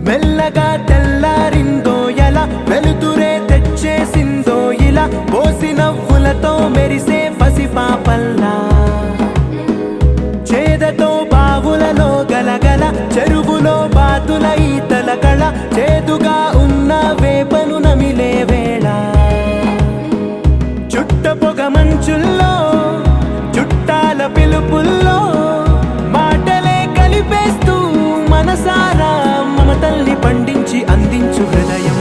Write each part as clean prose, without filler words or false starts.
మెల్లగా తెల్లారిందో ఎలా వెలుతురే తెచ్చేసిందో ఇలా పోసి నవ్వులతో మెరిసే పసిపాపల్లా చేదతో బావులలో గలగల చెరువులో బాతుల ఈతల కళ చేదుగా ఉన్న వేపను నమిలే వేళ చుట్ట పొగ మంచుల్లో చుట్టాల పిలుపుల్లో మాటలే కలిపేస్తూ మనసారా మమతల్ని పండించి అందించు హృదయం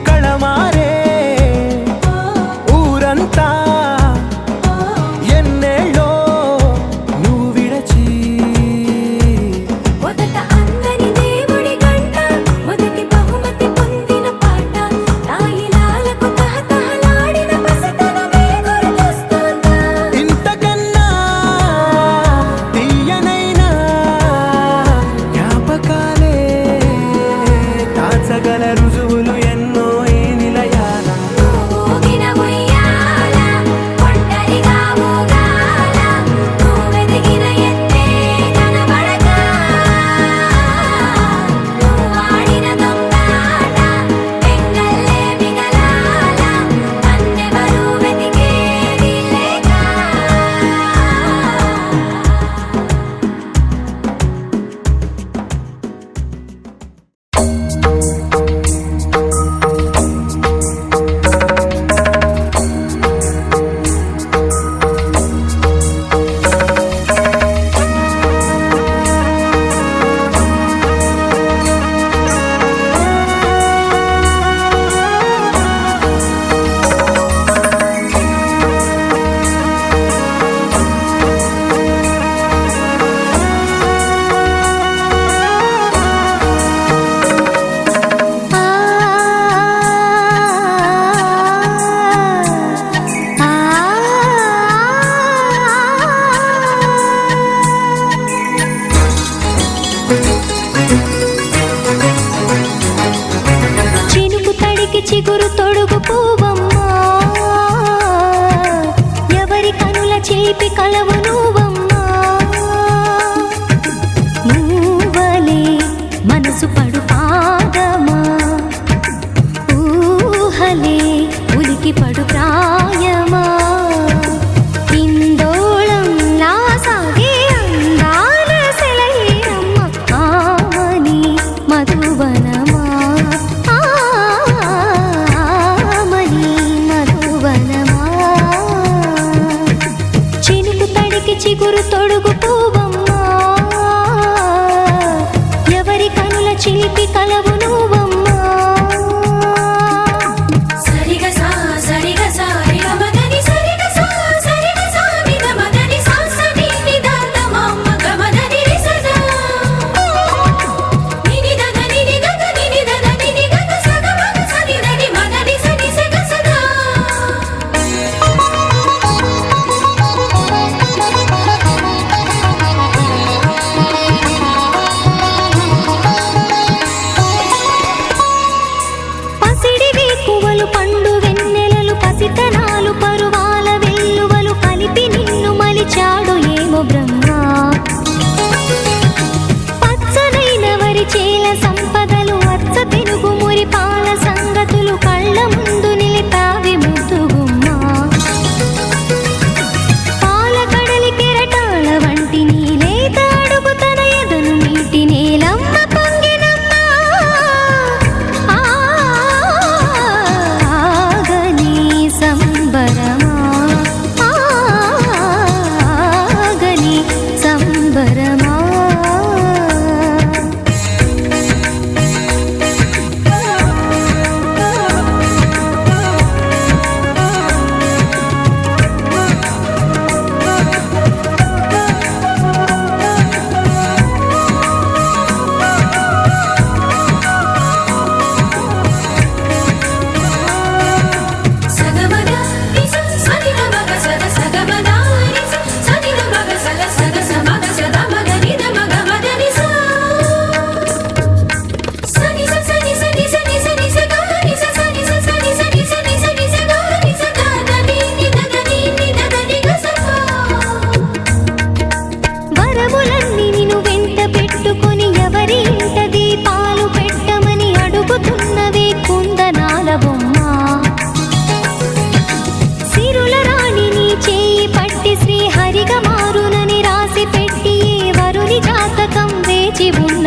కళమారే ఊరంతా ఎన్నేళ్ళో నువ్వు విడచి మొదట అందని దేవుడి గంట మొదటి బహుమతి పొందిన పాట తాయిలాలకు తహతహలాడిన పసితనమే గుర్తొస్తుందా ఇంతకన్నా తీయనైనా జ్ఞాపకాలే దాచగల రుజువులు ఎన్నో ఈ నిలయాల ఊగిన ఉయ్యాల ఒంటరిగా ఊగాల నువ్వెదిగిన ఎత్తే కనబడక నువ్వాడిన దొంగాట పెంగల్లే మిగలాల నన్నెవరూ వెతికేది లేక చినుకు తడికి చిగురు తొడుగు పూవమ్మా ఎవరి కనుల చేపి కలవు నువ్వమ్మా నువ్వలే మనసు పడు పాదమా ఊహలే ఉలికి పడు ప్రాయమా ఇందోళం నా సాగే అందాల సెలయేరమ్మ ఆమని మధువనమా ఆమని మధువనమా చినుకు తడి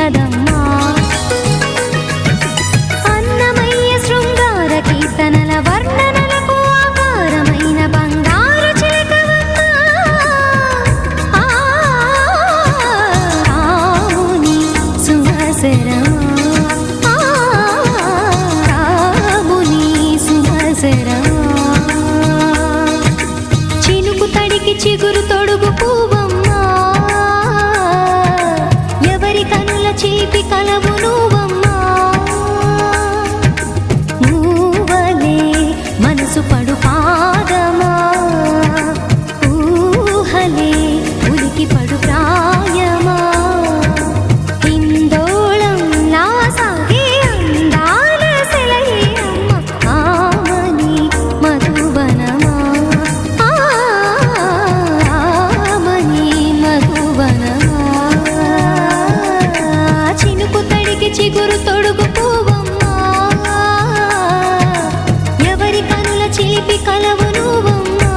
ఉన్నదమ్మా. అన్నమయ్య శృంగార కీర్తనల వర్ణనలకు ఆకారమైన బంగారు చిలకవమ్మా. రాముని సుమసరమా, రాముని సుమసరమా. చినుకు తడికి చిగురు తొడుగు పువ్వమ్మా, ఎవరి కనుల చీపి కలవు నువ్వమ్మా. నువ్వలే మనసు పడు పాదమా, ఊహలే ఉలికి పడు ప్రాయమా. హిందోళం నా సాగే అందాల సెలయేరమ్మ, ఆమని మధువనమా, ఆమని మధువనమా. చినుకు తడికి చిగురు తొడుగు పువ్వమ్మా, ఎవరి కనుల చీపి కలవు నువ్వమ్మా.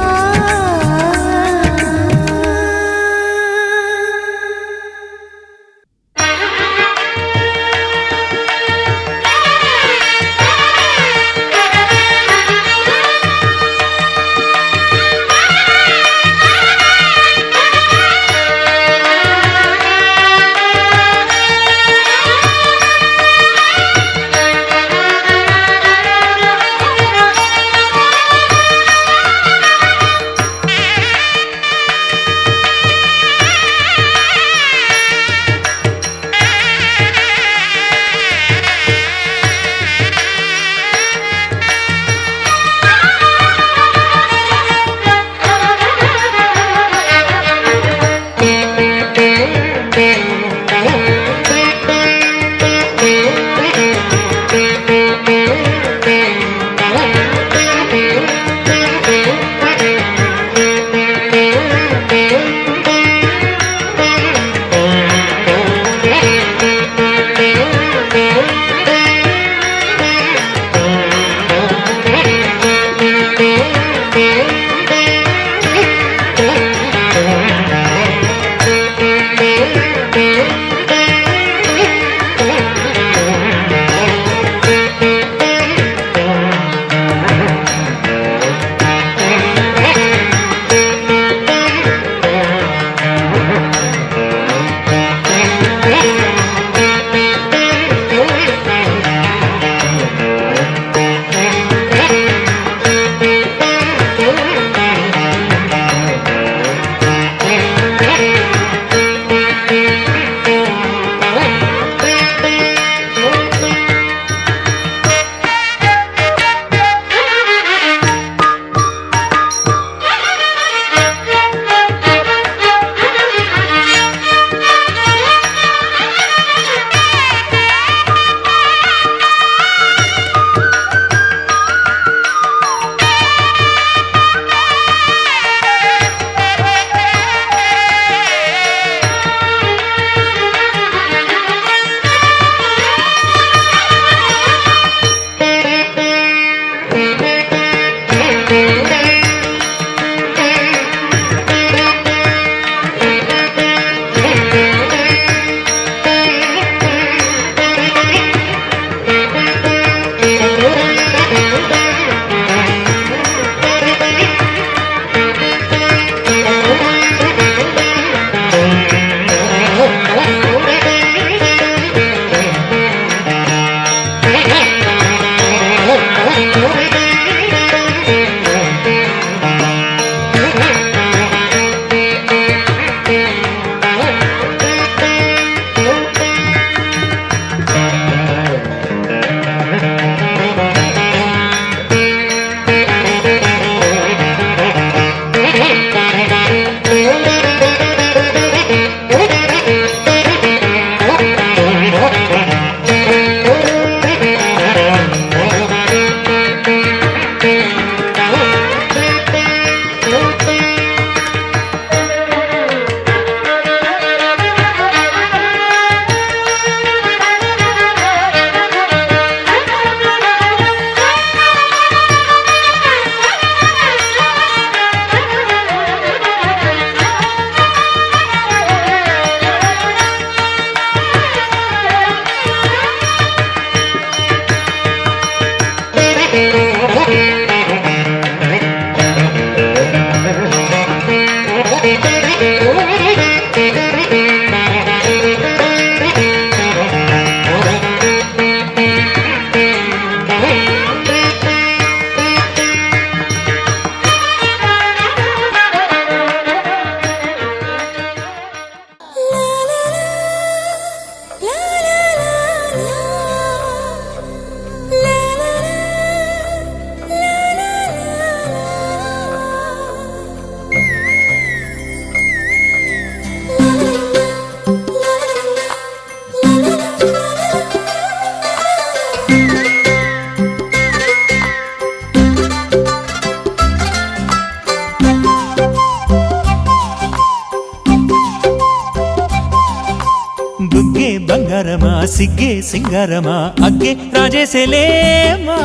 బంగారమా సిగ్గే సింగారమా అగ్గే రాజేసేలేమా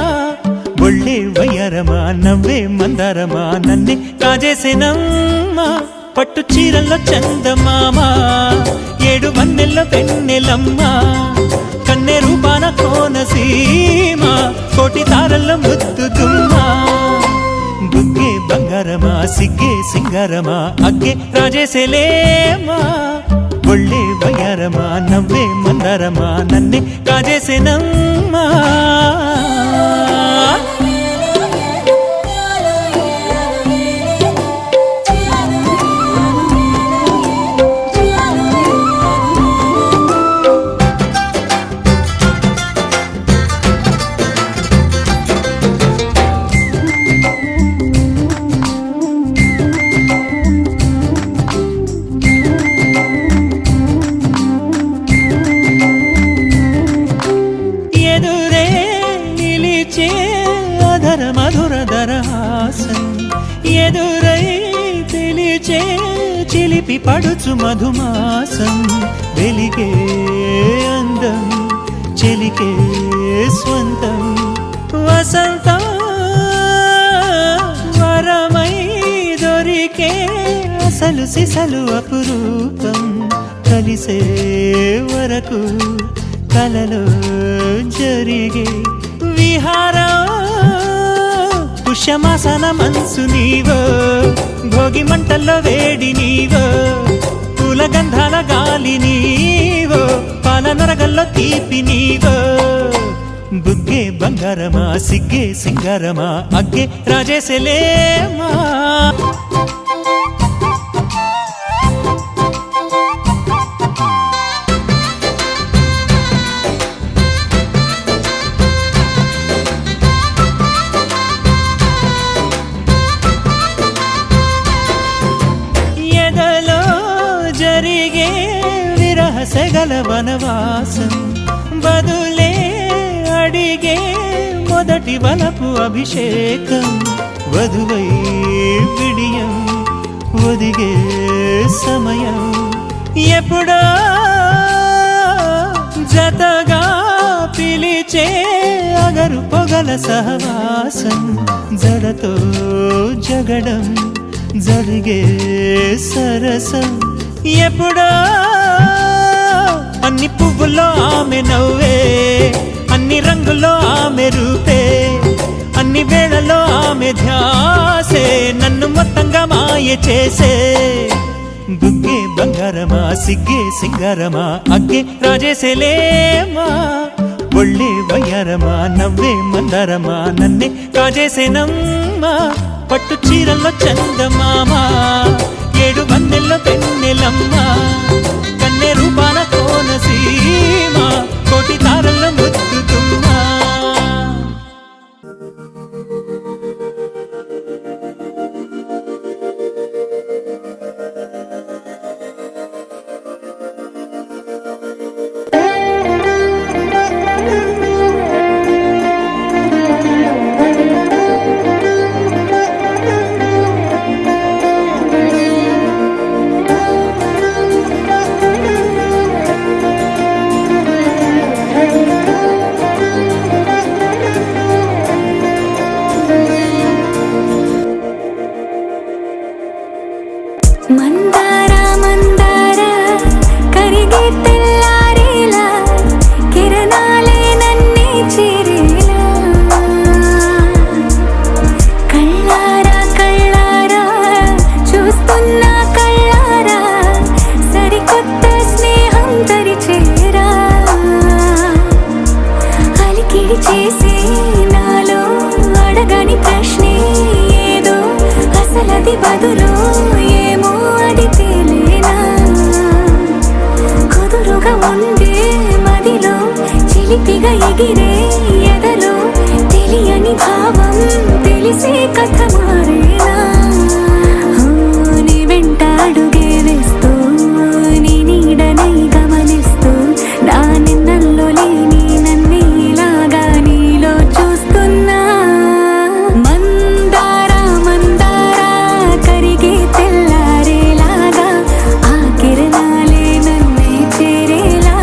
ఒళ్ళే వయ్యారమా నవ్వే మందారమా నన్నే కాజేసేనమ్మా పట్టు చీరల్లో చందమామా ఏడు వన్నెల్లో వెన్నెలమ్మా కన్నె రూపాన కోనసీమ కోటి తారల్లో ముద్దుదుమ్మా బుగ్గే బంగారమా సిగ్గే సింగారమా అగ్గే రాజేసేలేమా ఒళ్ళే వయ్యారమా నవ్వే మందారమా నన్నే కాజేసేనమ్మా ఎదురై పిలిచే చిలిపి పడుచు మధుమాసం వెలిగే అందం చెలికే స్వంతం వసంతం వరమై దొరికే అసలు సిసలు అపురూపం కలిసే వరకు కలలో జరిగే విహారం పుష్యమాసన మనసు నీవో భోగి మంటల్లో వేడి నీవో పూల గంధాల గాలి నీవో పాల నరగల్లో తీపి నీవో బుగ్గే బంగారమా సిగ్గే సింగారమా అగ్గే రాజేసేలేమా సెగల వనవాసం బదులే అడిగే మొదటి వలపు అభిషేకం వధువై విడియం ఒదిగే సమయం ఎప్పుడో జతగా పిలిచే అగరు పొగల సహవాసం జడతో జగడం జరిగే సరసం ఎప్పుడో అన్ని పువ్వుల్లో ఆమె నవ్వే అన్ని రంగుల్లో ఆమె రూపే అన్ని వేళల్లో ఆమె ధ్యాసే నన్ను మొత్తంగా మాయ చేసే బుగ్గే బంగారమా సిగ్గే సింగారమా అగ్గే రాజేసేలేమా ఒళ్ళే వయ్యారమా నవ్వే మందారమా నన్నే కాజేసేనమ్మా పట్టు చీరల్లో చందమామా ఏడు వన్నెల్లో వెన్నెలమ్మా కన్నె రూపాన కోనసీమ కోటి తారల్లో ముద్దుతుమ్మా చిలిపిగా ఎగిరే ఎదలో తెలియని భావం తెలిసే కథ మారేనా నీ వెంట అడుగే వేస్తూ నీ నీడనై గమనిస్తూ నా నిన్నల్లో లేని నన్నే ఇలాగా నీలో చూస్తున్నా మందారా మందారా కరిగే తెల్లారేలాగా ఆ కిరణాలే నన్నే చేరేలా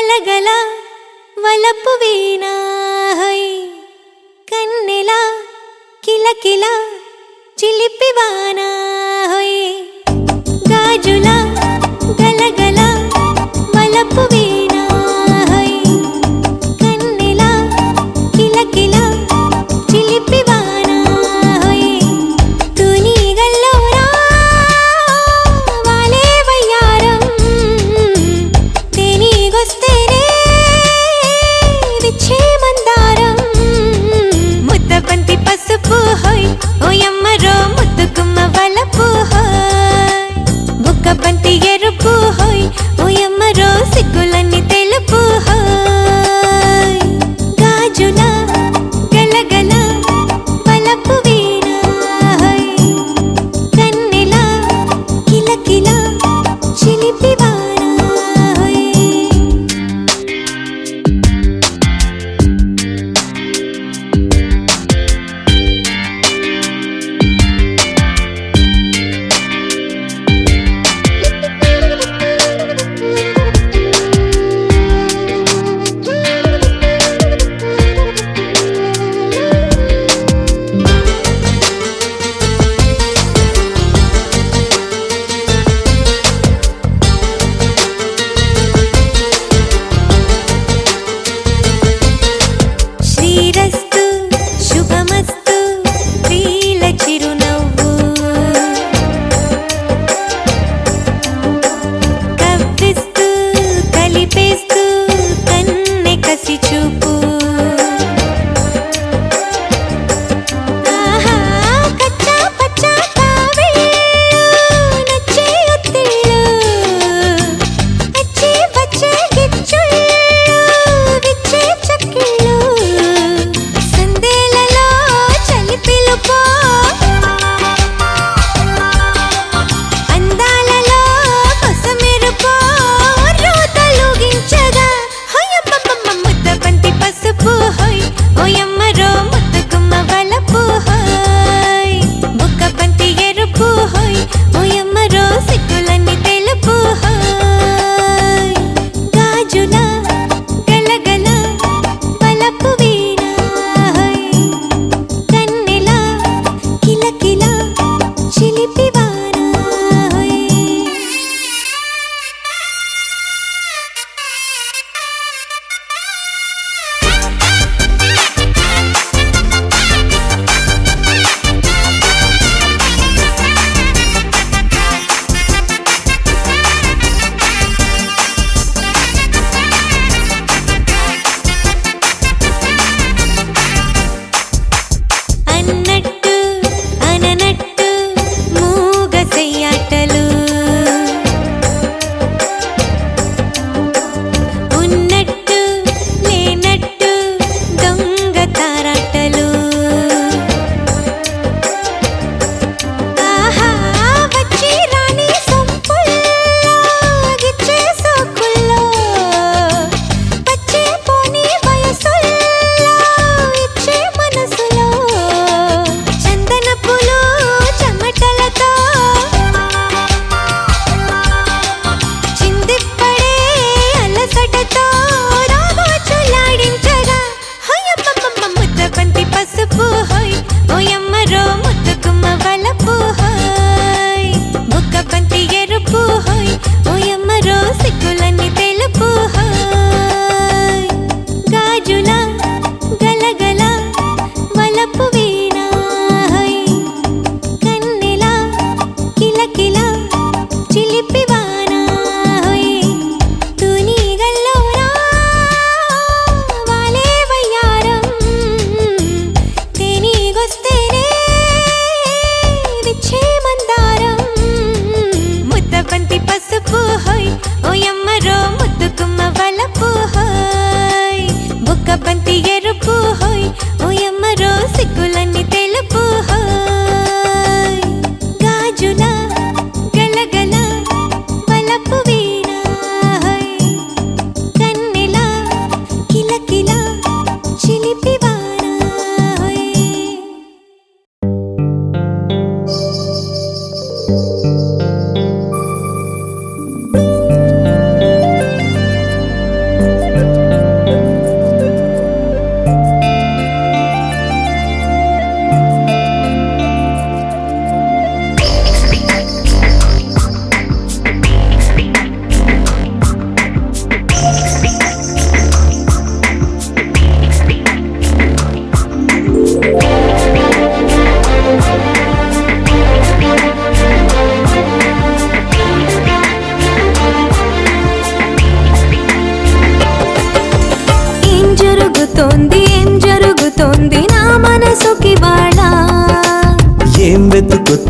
గలగల వలపు వీణా హై కన్నెల కిలకిల చిలిపివానా హై గాజుల గలగల వలపు వీణా హై కన్నెల కిలకిల చిలిపివానా హై తూని గల్లోరా వాలే వయ్యారం తేనీగొస్తేనే విచ్చే మందారం ముద్దబంతి పసుపు హోయ్ ఓయమ్మరో ముద్దుకుమ్మ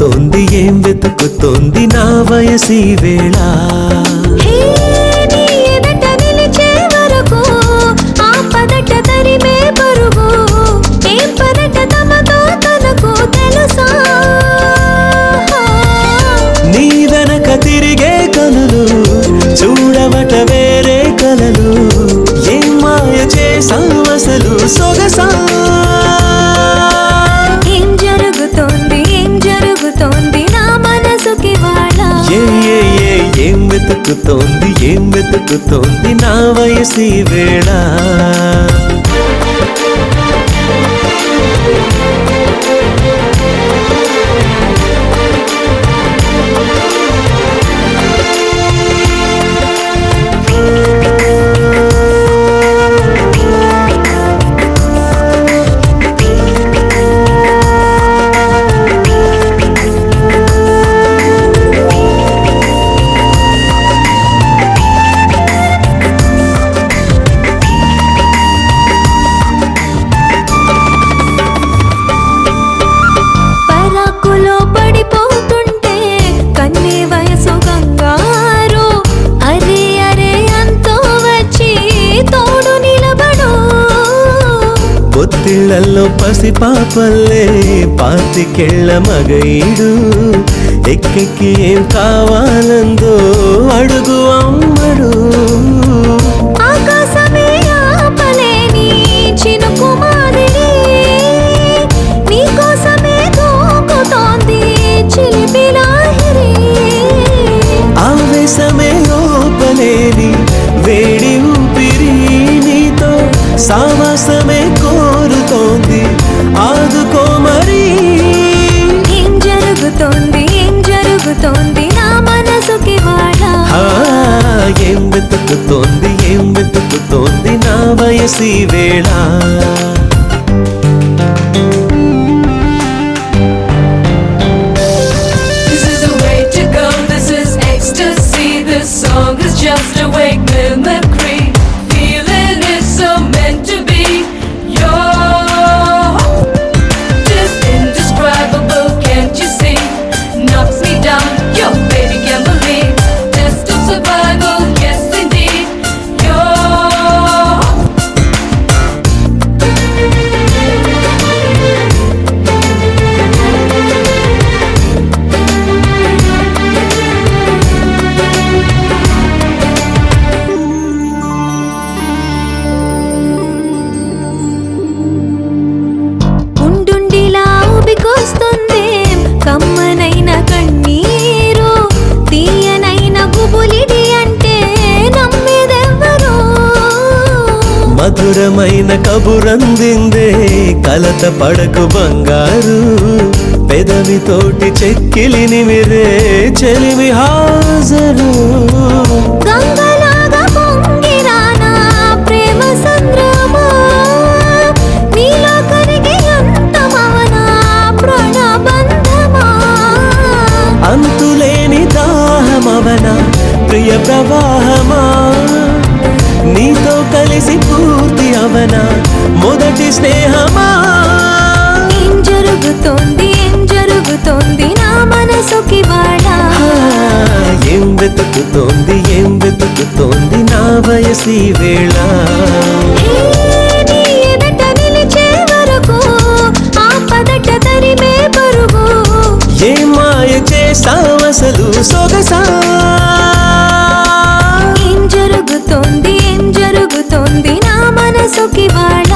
జరుగుతోంది ఏం వెతుకుతోంది నా వయసి వేళ హే నీ ఎదట నిలిచే వరకు ఆ పదట తరిమే పరుగు ఏం పదట తమతో తనకు తెలుసా నీ వెనక తిరిగే కనులు చూడవట వేరే కలలు ఏం మాయ చేసావు అసలు సొగసా ఏం జరుగుతోంది నా మనసుకి వాళ్ళ ఏం వెతుకుతోంది నా వయసి వేళ పరాకులో పడిపోతుంటే కన్నే వయసు గంగారు అరే అరే అంతో వచ్చి తోడు నిలబడు పొత్తిళ్లలో పసిపాపల్లే పాతికెళ్ళ మగైడు ఎక్కెక్కి ఏం కావాలందో అడుగు అమ్మడు ఆకాశమే ఆపలేని చినుకు మాదిరి నీకోసమే దూకుతోంది చిలిపి లాహిరి ఆవేశమే ఓపలేని వేడి ఊపిరి నీతో సావాసమే కోరుతోంది ఆదుకో మరి ఏం జరుగుతోంది నా మనసుకి వాళ్ళ ఏం వెతుకుతోంది నా వయసి వేళ This is the way to go, this is ecstasy. This song is just a wake mimicry. Feeling is so meant to be. You're just indescribable, can't you see? Knocks me down, your baby can't believe. Test of survival, yes indeed. You're ఉండుండిలా ఊపికొస్తుంది కమ్మనైన కన్నీరు తీయనైన గుబులిడి అంటే నమ్మేదెవ్వరు మధురమైన కబురందిందే కలత పడకు బంగారు పెదవితోటి చెక్కిలిని మిరే చెలిమి హాజరు గంగలాగా పొంగిరానా ప్రేమ సంద్రమా నీలో కరిగి అంతమవనా ప్రాణబంధమా అంతులేని దాహమవన ప్రియ ప్రవాహమా నీతో కలిసి పూర్తి అవన మొదటి స్నేహమా ఏం జరుగుతోంది నా మనసుకి వాళ్ళ ఏం వెతుకుతోంది నా వయసి వేళ హే నీ ఎదట నిలిచే వరకు ఆ పదట తరిమే పరుగు ఏ మాయ చేసావు అసలు సొగసా ఏం జరుగుతోంది నా మనసుకి వాళ్ళ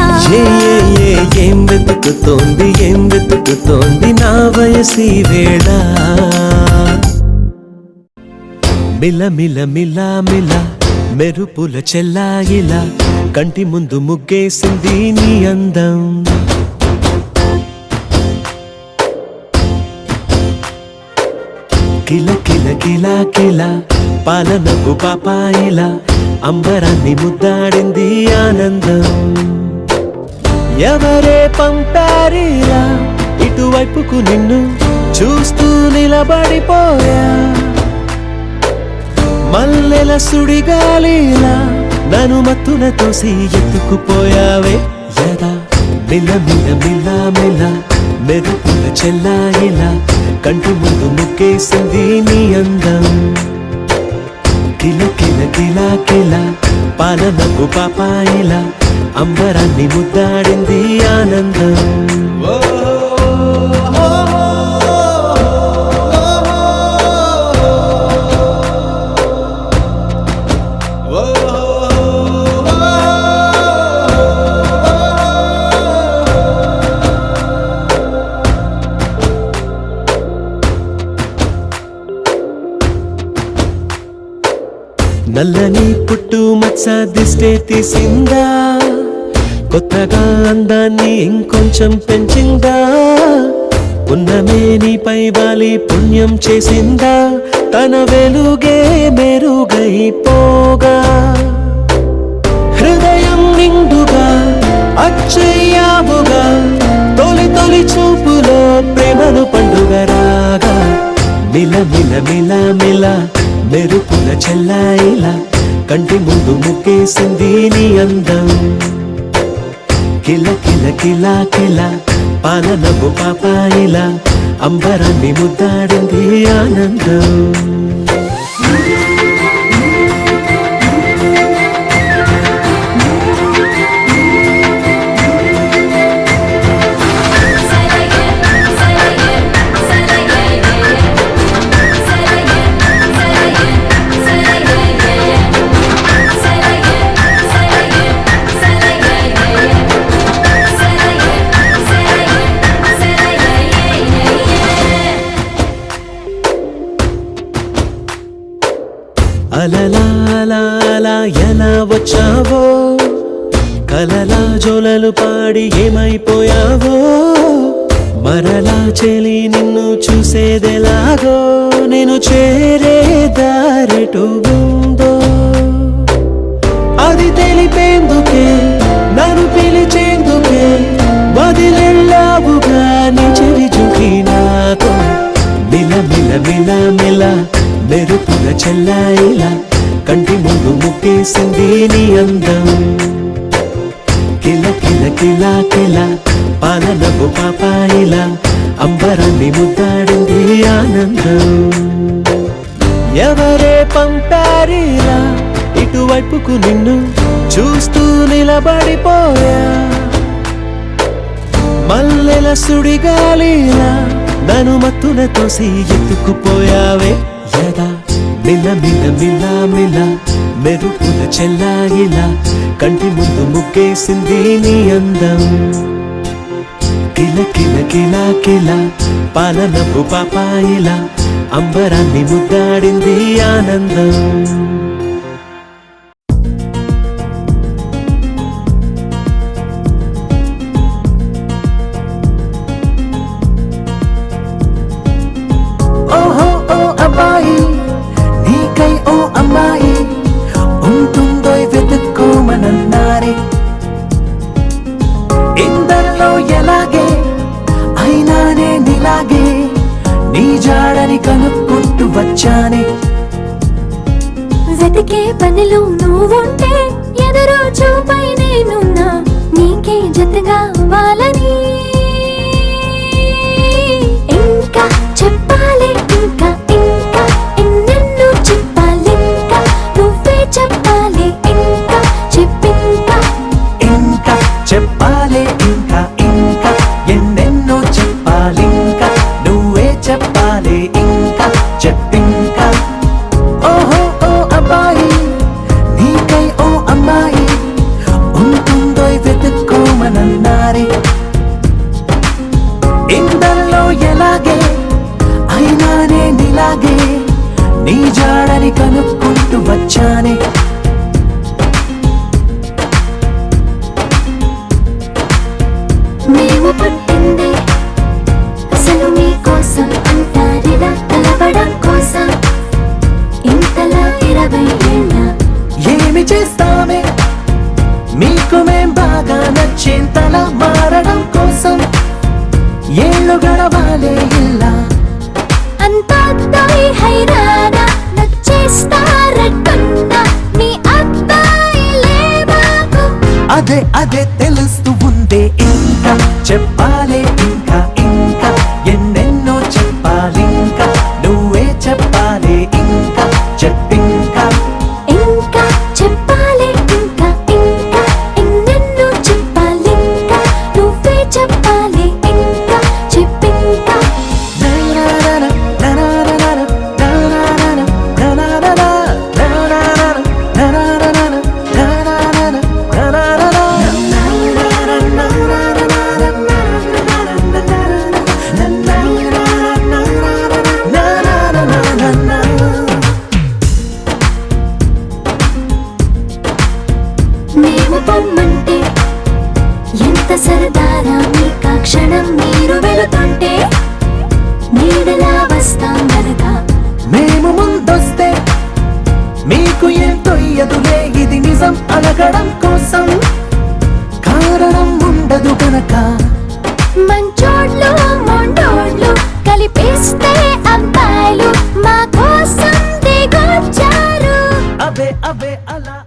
ఏం వెతుకుతోంది నా వయసి వేళ మిల మిల మిల మిల మెరుపుల చెల్లాయిలా కంటి ముందు ముగ్గేసింది నీ అందం కిల కిల కిల కిల పాలనకు పాపాయిలా అంబరాన్ని ముద్దాడింది ఆనందం ఎవరే పంపారిలా ఇటువైపుకు నిన్ను చూస్తూ నిలబడిపోయా మల్లెల సుడిగాలిలా నన్ను మత్తున తోసి ఎత్తుకుపోయావే యదా మిల మిల మిల మిల మెరుపుల చెల్లాయిలా కంటి ముందు ముక్కేసింది నీ అందం కిల కిల కిల కిల పాలనకు పాపాయిలా అంబరాన్ని ముద్దాడింది ఆనందం నల్లని పుట్టు మచ్చ దిష్టే తీసిందా కొత్తగా అందాన్ని ఇంకొంచెం పెంచిందా ఉన్నమే నీపై వాలి పుణ్యం చేసిందా తన వెలుగే మెరుగైపోగా హృదయం నిండుగా అచ్చయ్యావుగా తొలి తొలి చూపులో ప్రేమను పండుగ రాగా మిల మిల మిల మిల మెరుపుల చెల్లాయిలా కంటి ముందు ముక్కేసింది నీ అందం కిల కిల కిల కిల పాలనకు పాపాయిలా అంబరాన్ని ముద్దాడింది ఆనందం అలలా అలా అలా ఎలా వచ్చావో కలలా జోలలు పాడి ఏమైపోయావో మరలా చెలి నిన్ను చూసేదెలాగో నేను చేరే దారెటు ఉందో అది తెలిపేందుకే నన్ను పిలిచేందుకే వదిలెళ్ళావుగా నీ చెవి చూకి నాతో మిల మిల మిల మిల మెరుపుల చెల్లాయిలా కంటి ముందు ముక్కేసింది నీ అందం కిల కిల కిల కిల పాలనకు పాపాయిలా అంబరాన్ని ముద్దాడింది ఆనందం ఎవరే పంపారిలా ఇటువైపుకు నిన్ను చూస్తూ నిలబడిపోయా మల్లెల సుడిగాలిలా నన్ను మత్తున తోసి ఎత్తుకుపోయావే యదా మిల మిల మిల మిల మెరుపుల చెల్లాయిలా కంటి ముందు ముక్కేసింది నీ అందం కిల కిల కిల కిల పాలనకు పాపాయిలా అంబరాన్ని ముద్దాడింది ఆనందం కనుక్కుంటూ వచ్చానే వెతికే పనిలో నువ్వుంటే ఎదురు చూపై నేనున్నా నీకే జతగా అవ్వాలని ఇంకా చెప్పాలి ఇంకా ఇంకా ఎన్నెన్నో చెప్పాలి ఇంకా నువ్వే చెప్పాలి ఇంకా చెప్పింకా ఇంకా చెప్పాలి ఇంకా ఇంకా ఎన్నెన్నో చెప్పాలి ఇంకా నువ్వే చెప్పాలి ఇంకా చెప్పింకా ఓహో ఓ అబ్బాయి నీకై ఓ అమ్మాయి ఉంటుందో వెతుక్కోమనన్నారే ఇందరిలో ఎలాగే అయినానే నీలాగే నీ జాడని కనుక్కుంటూ వచ్చానే మేము పుట్టింది అసలు మీకోసం అంటారిలా కలవడం కోసం ఇంతలా 20 ఏళ్ళ ఏమి చేస్తామే మీకు మేం బాగా నచ్చేంతలా మారడం కోసం ఏళ్ళు గడవాలే ఇలా అంతా హైరానా నచ్చేస్తారట్టున్నా మీ అబ్బాయిలే మాకు అదే అదే తెలుస్తూ ఉందే ఇంకా చెప్పాలే ఇంకా ఇంకా చేస్తాం గనక మేము ముందొస్తే మీకు ఏం తొయ్యదులే, ఇది నిజం అలగడం కోసం కారణం ఉండదు గనక. మంచోడ్లు మొండోడ్లు కలిపిస్తే అబ్బాయిలు మా కోసం దిగొచ్చారు. అబే అబే అలా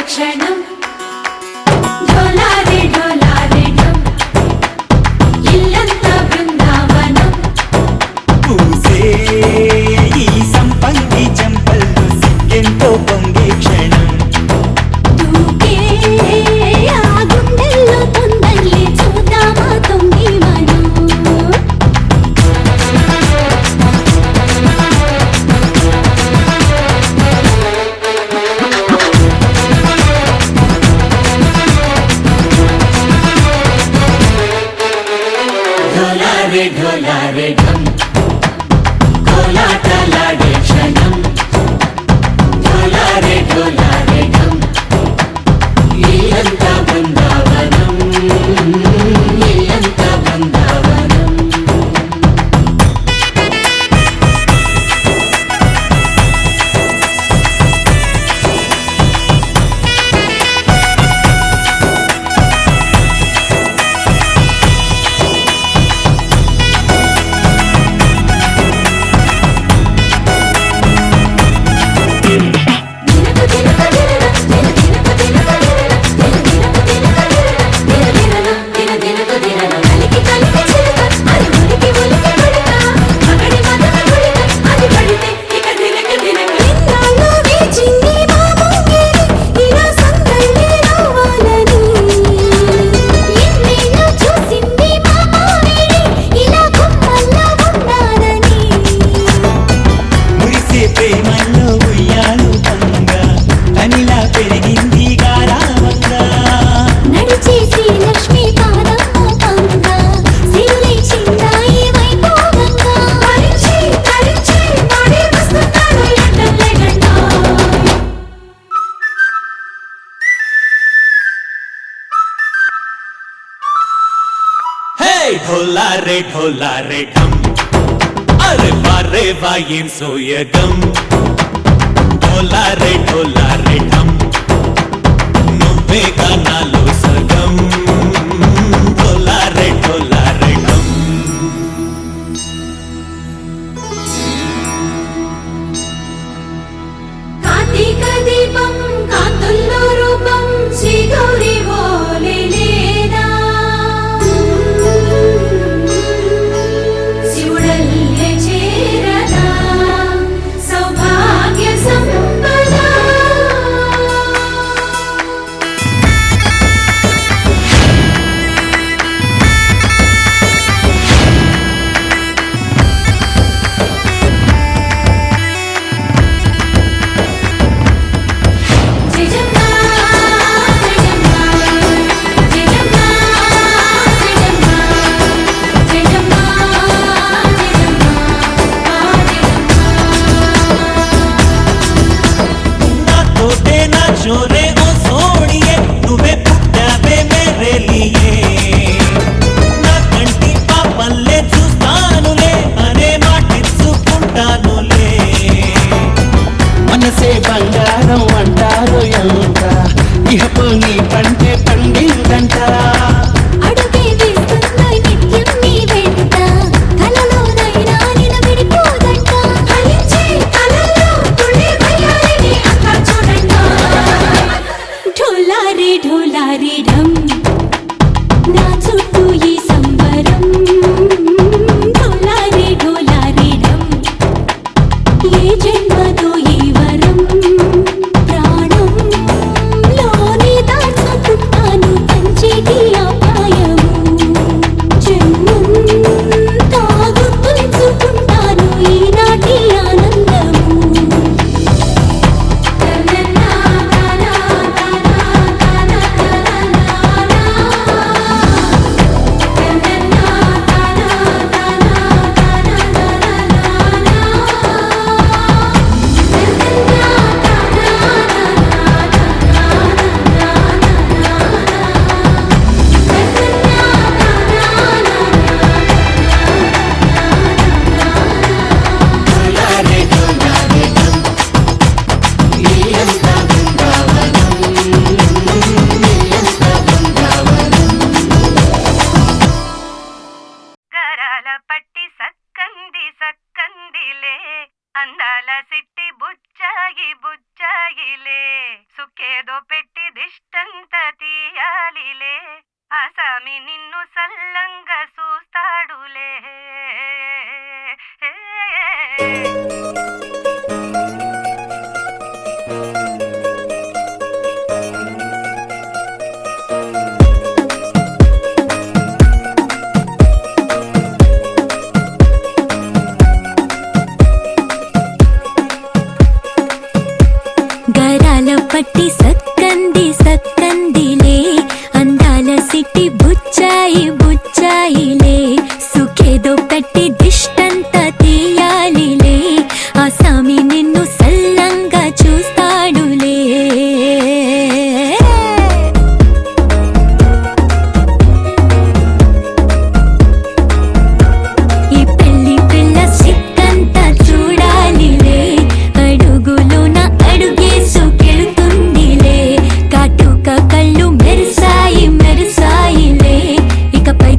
క్షణం ఢోలారే ఢోలారే ఢం ఇల్లంతా బృందావనం పూసే ఈ సంపంగి చెంపల్లో సిగ్గెంతో పొంగే క్షణం దూకే ఆ గుండెల్లో తొందరలే చూద్దామా తొంగి మనం ఢోలారే ఢోలారే ఢం కోలాటలాడే క్షణం ఢోలారే ఢోలారే ఢం ఇల్లంతా బృందావనం ఇల్లంతా బృందావనం దినకు దినకు ढोला रे ढम अरे वारे वायें सोयगम ढोला रे ढम నువ్వే గానాలో సగం ढोला रे ढम కార్తీక దీపం కాంతుల్లో రూపం శ్రీ గౌరీ ఓలేనా శివుడల్లే చేరదా సౌభాగ్య సంపద छोरे ओ सोनिए నువ్వే పుట్టావే మేరే లియే నా కంటి పాపల్లే చూస్తానులే అనే మాటిచ్చుకుంటానులే మనసే బంగారం అంటారు ఎంత ఇహపు నీ పంటే పండిందంట అడుగే వేస్తున్న నిత్యం నీ వెంట కలలోనైనా నిలబడిపోదంట ఫలించే కలల్లో తుళ్ళి వయ్యారిని అంతా చూడండి ढोला रे ढम నా చుట్టూ ఈ సంబరం ढोला रे ढम ఏ జన్మతో ఈ వరం ప్రాణం లోని దాచుకుంటాను పంచేటి అపాయము జన్మం తాగుతుంచుకుంటాను ఈనాటి ఆనందము గరాల పట్టి సక్కంది సక్కందిలే అందాల సిట్టి బుచ్చాయిలే సుక్కేదో పెట్టి దిష్టంత తీయాలిలే ఆసామి నిన్ను సల్లంగా చూస్తాడులే గరాల పట్టి సక్కంది సక్కందిలే అందాల సిట్టి బుచ్చాయిలే సుఖేదో పెట్టి దిష్టంత తీయాలిలే ఆసామి నిన్ను సల్లంగా చూస్తాడులే ఈ పెళ్లి పిల్ల సిక్కంతా చూడాలిలే అడుగులోన అడుగేసుకెళ్తుందిలే కాటుక కళ్ళు మెరిసాయిలే ఇకపై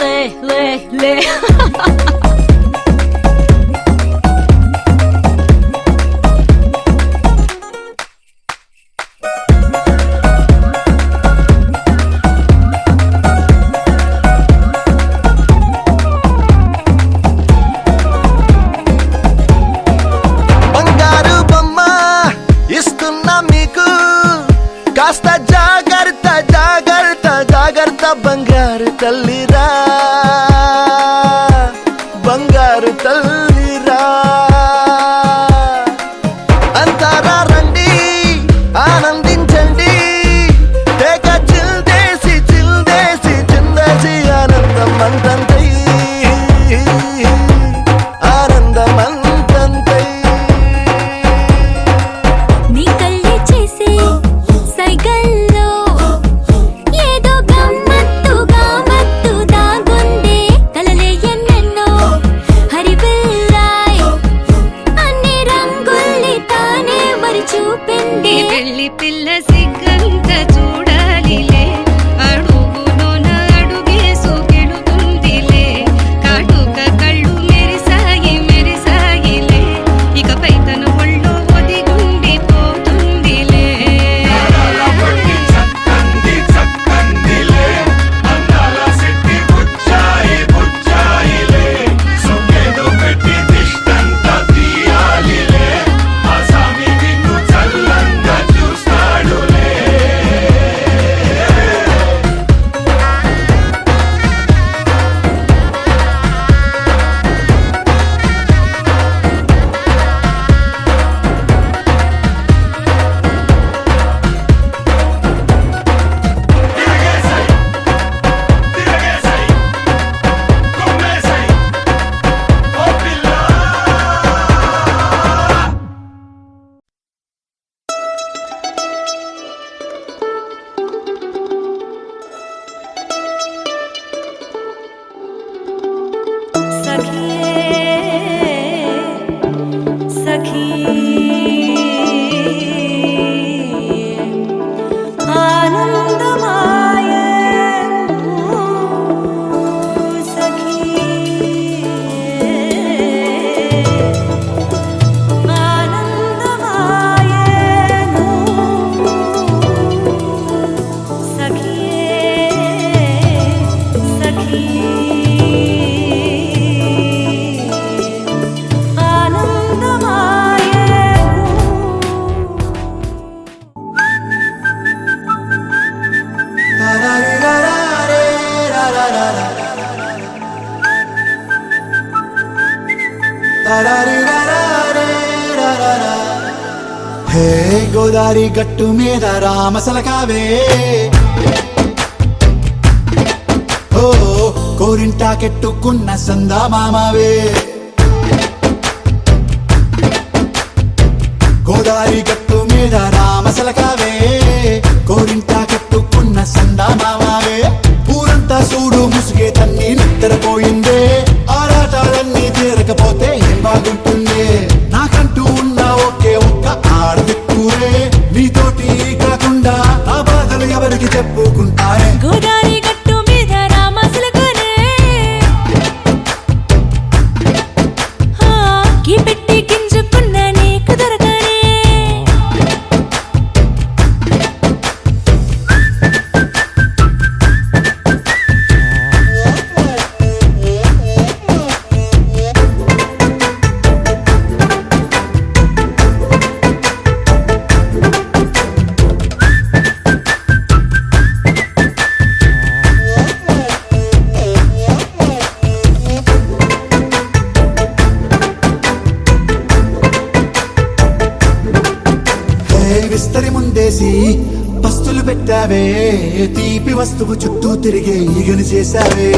లే బంగారు బొమ్మ ఇస్తున్నా మీకు కాస్త జాగ్రత్త జాగ్రత్త జాగ్రత్త బంగారు తల్లిరా బంగారు తల్లిరా అంతారా రండి ఆనందించండి తేక చిల్దేసి చిల్దేసి చిందేసి ఆనందం అంతంతై ఆనందం అంతంతై నీ కళ్ళే చేసే సైగల్లో ఏదో గమ్మత్తుగా మత్తు దాగుందే కలలే ఎన్నెన్నో హరివిల్లాయ్ అన్ని రంగుల్ని తానే మరి చూపింది పెళ్లి పిల్ల సిగ్గంత చూడాలిలే అడుగులోన అడుగేసు గెలుతుందిలే కాటుక కళ్ళు మెరిసాయిలే ఇకపై తన ఒళ్ళో ఒదిగుండిపోతుందిలే హే గోదారి గట్టు మీద రామసలకావే ఓ కోరింటా కెట్టుకున్న సందా మామావే గోదారి గట్టు మీద రామసలకావే కోరింటా కెట్టుకున్న సందా మామావే ఊరంతా చూడు ముసుగే తన్ని నిద్రపోయిందే ఆరాటాలన్నీ తీరకపోతే ఏం బాగుంటుంది నాకంటూ ఉన్న ఒకే ఒక్క ఆడదిక్కురే నీతోటి కాకుండా నా బాధలు ఎవరికి చెప్పుకుంటారే గోదారి గట్టు మీద రామసలకనే కీ పెట్టి గింజుకున్న నీకు దొరకనే విస్తరి ముందేసి పస్తులు పెట్టావే తీపి వస్తువు చుట్టూ తిరిగే ఈగను చేశావే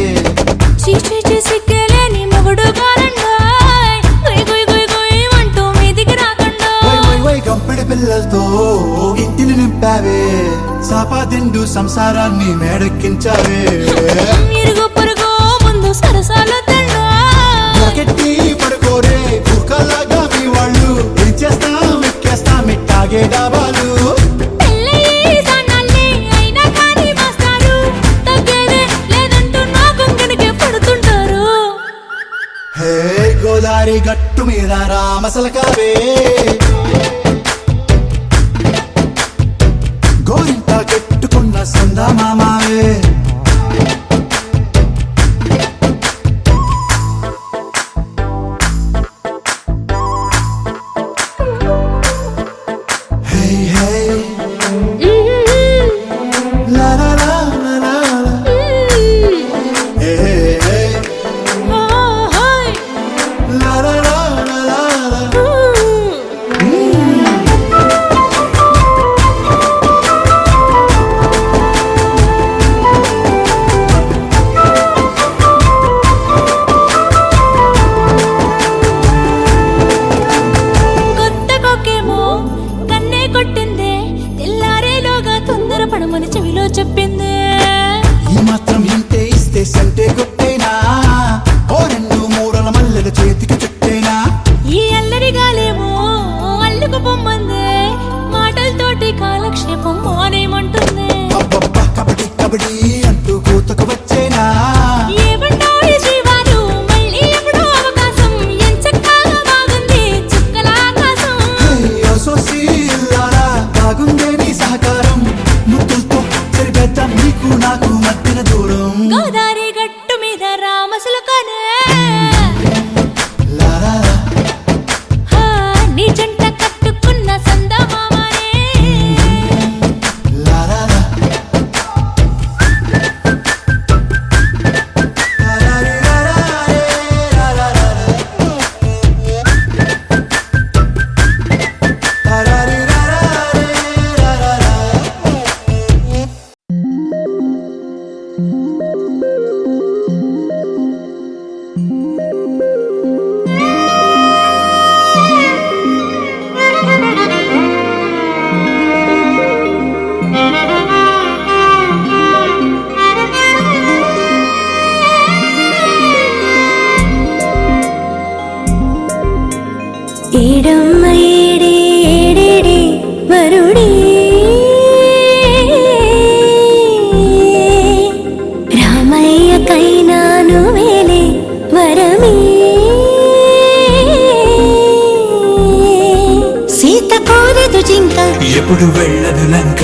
చీచి చేసి కేలేని మొగుడు గారండాయ్ గుయ్ గుయ్ గుయ్ గుయ్ అంటూ మీదికి రాకుండా వై గంపెడి పిల్లలతో ఇంటిని నింపావే సాపాదిండు సంసారాన్ని మేడెక్కించావే ఇరుగు పొరుగు ముందు సరసాలు తండా జాకెట్టి పడుకోరే కుక్కలాగా మీ వాళ్ళు ఏం చేస్తాం ఎక్కేస్తాం ఇట్టాగే డాబాలు పెళ్ళయి సన్నాల్ని అయినా కానీ మాస్టారు తగ్గేదే లేదంటూ నా గుంగడికి గోదారి గట్టు మీద రామసలకావే గోరింట కట్టుకున్న సందమామావే Hey, hey. La la la la la la. Hey, hey, hey. La la la la la la. కొత్త కొక్కేమో కన్నే కొట్టిందే తెల్లారేలోగా తొందర పడమని చెవిలో చెప్పిందే ఈ మాత్రం ఇంటే ఇస్తే సంటే కొట్టేనా ఓ రెండు మూరల మల్లెల చేతికి చుట్టేనా ఈ అల్లరి గాలేమో అల్లుకు పొమ్మందే మాటలతోటి కాలక్షేపం మానేమంటుంది అబ్బబ్బా కబడ్డీ కబడ్డీ అంటూ కూతకు వచ్చేనా ఏమంటాయి జీవాలు మళ్ళీ ఎప్పుడో అవకాశం ఎంచక్కా బాగుంది చుక్కల ఆకాశం హే సోసీలారా బాగుందే నీ సహకారం ముద్దులతో సరిపెద్దాం నీకు నాకు మధ్యన దూరం గోదారి గట్టు మీద రామసులకనే లా లా లా. నీ జంట కట్టుకున్న సందమామనే La la la. La la la la la la la la. La la la la la la la. ఏడమ్మ ఏడే ఏడేడే వరుడే రామయ్యకైనా నువ్వేలే వరమే సీత కోరదు జింక ఎప్పుడు వెళ్ళదు లంక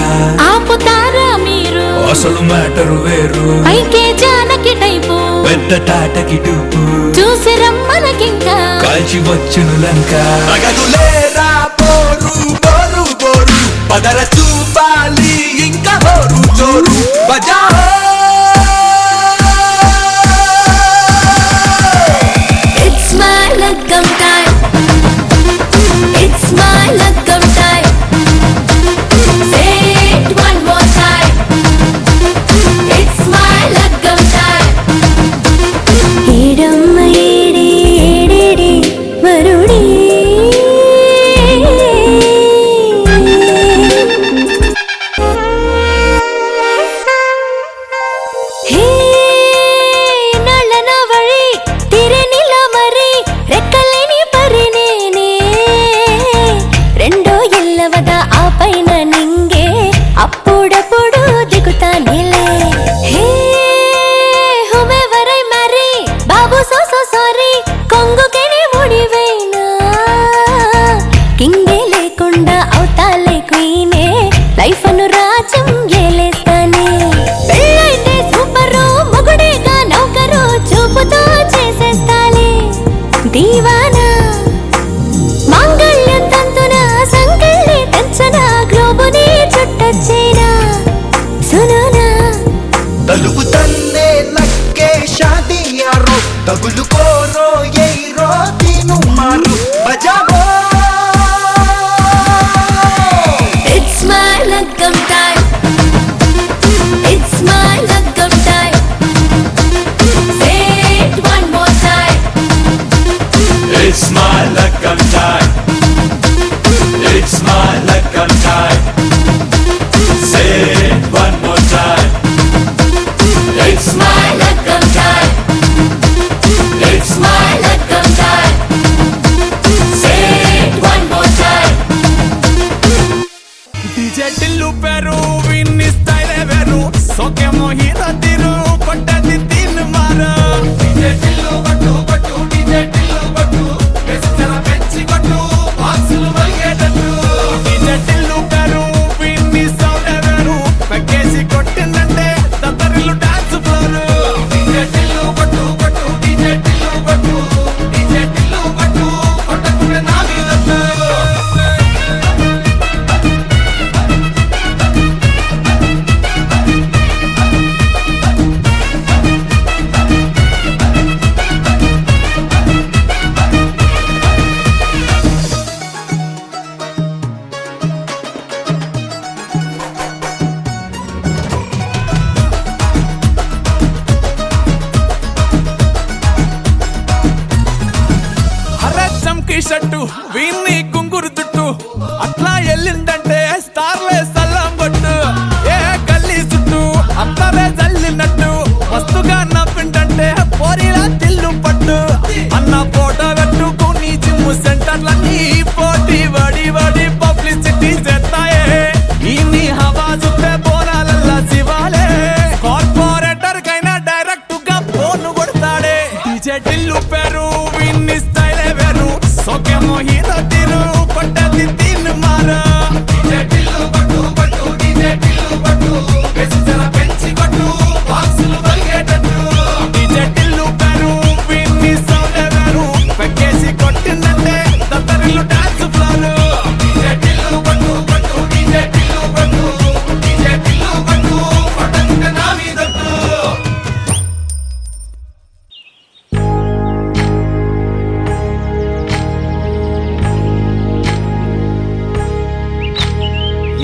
ఆపుతారా మీరు అసలు మ్యాటరు వేరు పైకే జానకి టైపు పెద్ద టాటకి టూపు చూసి రమ్మనకింకా కాల్చి వచ్చును లంక అగదులేరా పోరు పోరు పోరు పదర చూపాలి ఇంకా హోరు జోరు బజా It's my luck'em time. It's my luck'em time. Say it one more time. It's my luck'em time. ఏడమ్మ ఏడే ఏడేడే వరుడే హే నల్లన వళి తిరనిల మరి రెక్కలేని పరినేనే రెండో ఎల్లవద ఆ పైన నింగే అప్పుడప్పుడు దిగుతానేలే హే హుమెవరై మరి బాబు సో సో సారీ కొంగుకెనే ముడివేనా కింగే లేకుండా అవుతాలే క్వీనే లైఫ్ అను రాజ్యం ఏలేస్తానే పెళ్ళైతే సూపరు మొగుడేగా నౌకరు చూపుతో చేసేస్తాలే దీవానా మాంగళ్యం తంతున సంకల్ని తెంచన గ్లోబుని చుట్టొచ్చేనా సునునా తలుపు తన్నే నక్కే షాదియారో తగులుకోరో ఎయిరో తీను మారు బజావో It's my luck'em time. It's my luck'em time. Say it one more time. It's my luck'em time. It's my luck'em time. Say it one more time. It's my luck'em time. It's పట్టు వీన్ని కుంగురు చుట్టు అట్లా ఎల్లిందంటే స్టార్లే సల్లం కొట్టు ఏ గల్లీ చుట్టూ అత్తరే జల్లినట్టు మస్తుగా నవ్విందంటే పోరిలా తిల్లు పట్టు అన్న photo పెట్టుకుని జిమ్ సెంటర్లన్నీ పోటీ వడి పబ్లిసిటీ చేస్తాయే ఈ హవా చూస్తే బోనాలల్లా శివాలే కార్పొరేటర్ కైనా డైరెక్ట్ గా ఫోన్ కొడతాడే డీజే టిల్లు పేరు విన్ని స్టైలే వేరు సోకేమో హీరో తీరు కొట్టది తీన్ మారా డీజే టిల్లు పట్టు డీజే టిల్లు పట్టు బేసి జర పెంచి కొట్టు బాక్సులు బలిగేటట్టు డీజే టిల్లు పేరు విన్ని సౌండ్ వేరు పెక్కేసి కొట్టిందంటే దత్తరిల్లు డాన్స్ ఫ్లోర్ డీజే టిల్లు పట్టు డీజే టిల్లు పట్టు డీజే టిల్లు పట్టు పట్టంగా నా మీదట్టు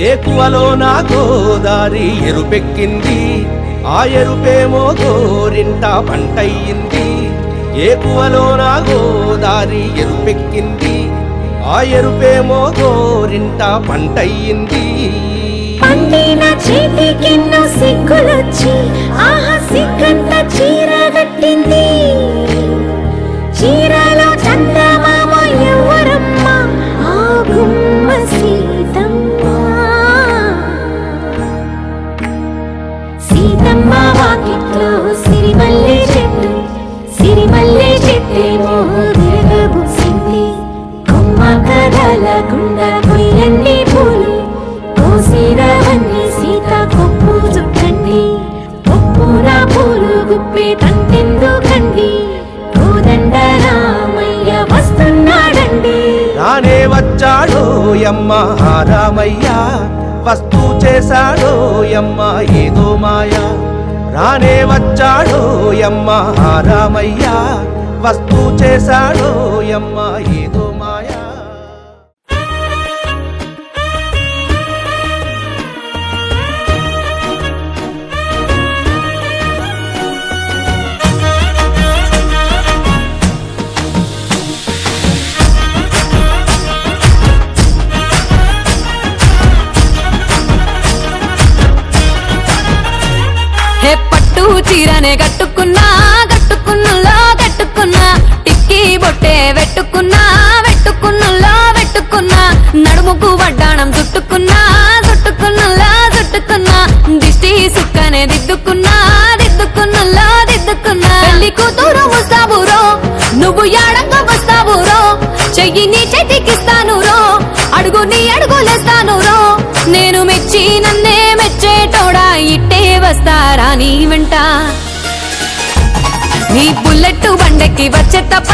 ఏకువలో నా గోదారి ఎరుపెక్కింది ఆ ఎరుపేమో గోరింట పంటయ్యింది ఏకువలో నా గోదారి ఎరుపెక్కింది ఆ ఎరుపేమో గోరింట పంటయ్యింది పండిన చేతికెన్నో సిగ్గులొచ్చి ఆహా సిగ్గంత చీర కట్టింది చీరలో చందమామ ఎవరమ్మ ఆ గుమ్మ సీతమ్మ వాకిట్లో సిరిమల్లె చెట్టేమో విరగబూసింది కొమ్మ కదలకుండా కొయ్యండి పూలు కోసిరవన్నీ సీత కొప్పు చుట్టండి కొప్పున పూలు గుప్పే తంతెందుకండి కోదండ రామయ్య వస్తున్నాడండి రానే వచ్చాడో యమ్మ రామయ్య వస్తూ చేశాడో యమ్మ ఏదో మాయ రానే వచ్చాడో యమ్మ రామయ్య వస్తూ చేశాడో యమ్మ ఏదో మాయా హే పట్టు చీరనే కట్టుకున్నా టిక్కీ బొట్టే వెట్టుకున్నా నడుముకు వడ్డాణం చుట్టుకున్నా దిష్టి సుక్కనే దిద్దుకున్నా పెళ్లి కూతురు వస్తావురో నువ్వు యాడంగా వస్తావురో చెయ్యి నీ చేతికిస్తాను రో అడుగు నీ అడుగులేస్తాను రో నేను మెచ్చి నన్నే మెచ్చేటోడా ఇట్టే వస్తారా నీ వెంట నీ బుల్లెట్ బండెక్కి వచ్చే తప్ప